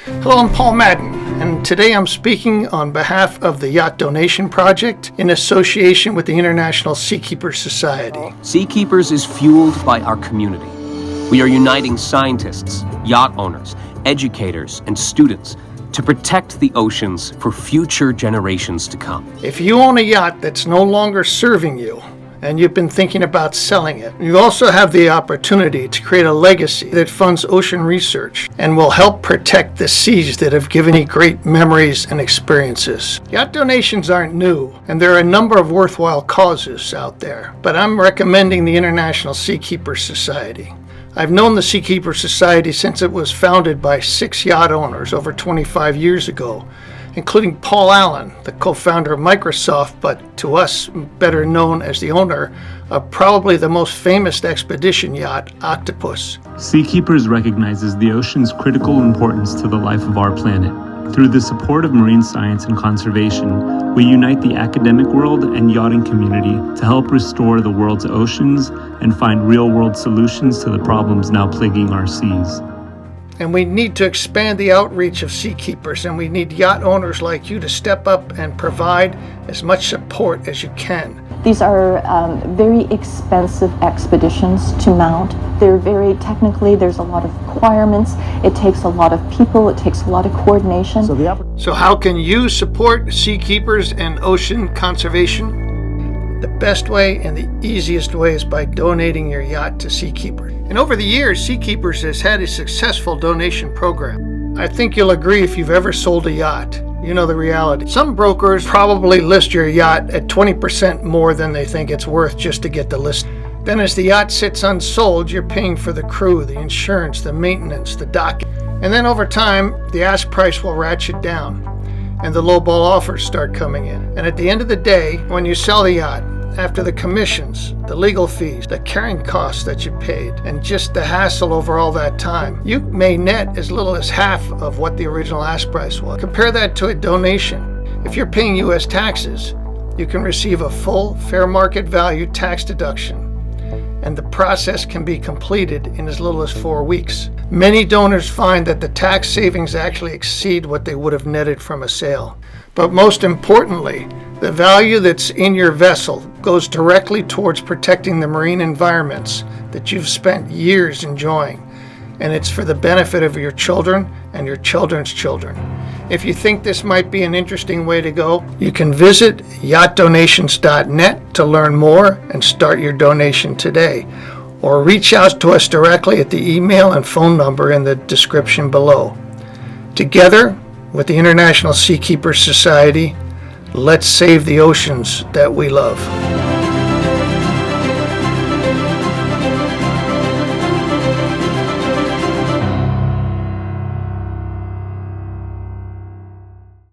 Hello, I'm Paul Madden, and today I'm speaking on behalf of the Yacht Donation Project in association with the International Seakeepers Society. Seakeepers is fueled by our community. We are uniting scientists, yacht owners, educators, and students to protect the oceans for future generations to come. If you own a yacht that's no longer serving you, and you've been thinking about selling it, you also have the opportunity to create a legacy that funds ocean research and will help protect the seas that have given you great memories and experiences. Yacht donations aren't new, and there are a number of worthwhile causes out there, but I'm recommending the International Seakeepers Society. I've known the Seakeepers Society since it was founded by 6 yacht owners over 25 years ago, including Paul Allen, the co-founder of Microsoft, but to us better known as the owner of probably the most famous expedition yacht, Octopus. Seakeepers recognizes the ocean's critical importance to the life of our planet. Through the support of marine science and conservation, we unite the academic world and yachting community to help restore the world's oceans and find real-world solutions to the problems now plaguing our seas. And we need to expand the outreach of seakeepers, and we need yacht owners like you to step up and provide as much support as you can. These are very expensive expeditions to mount. They're very technically, there's a lot of requirements. It takes a lot of people, it takes a lot of coordination. So how can you support seakeepers and ocean conservation? The best way and the easiest way is by donating your yacht to Seakeepers. And over the years, Seakeepers has had a successful donation program. I think you'll agree if you've ever sold a yacht, you know the reality. Some brokers probably list your yacht at 20% more than they think it's worth just to get the list. Then as the yacht sits unsold, you're paying for the crew, the insurance, the maintenance, the dock. And then over time, the ask price will ratchet down and the lowball offers start coming in. And at the end of the day, when you sell the yacht, after the commissions, the legal fees, the carrying costs that you paid, and just the hassle over all that time, you may net as little as half of what the original ask price was. Compare that to a donation. If you're paying U.S. taxes, you can receive a full fair market value tax deduction, and the process can be completed in as little as 4 weeks. Many donors find that the tax savings actually exceed what they would have netted from a sale. But most importantly, the value that's in your vessel goes directly towards protecting the marine environments that you've spent years enjoying, and it's for the benefit of your children and your children's children. If you think this might be an interesting way to go, you can visit yachtdonations.net to learn more and start your donation today, or reach out to us directly at the email and phone number in the description below. Together with the International Seakeepers Society, let's save the oceans that we love.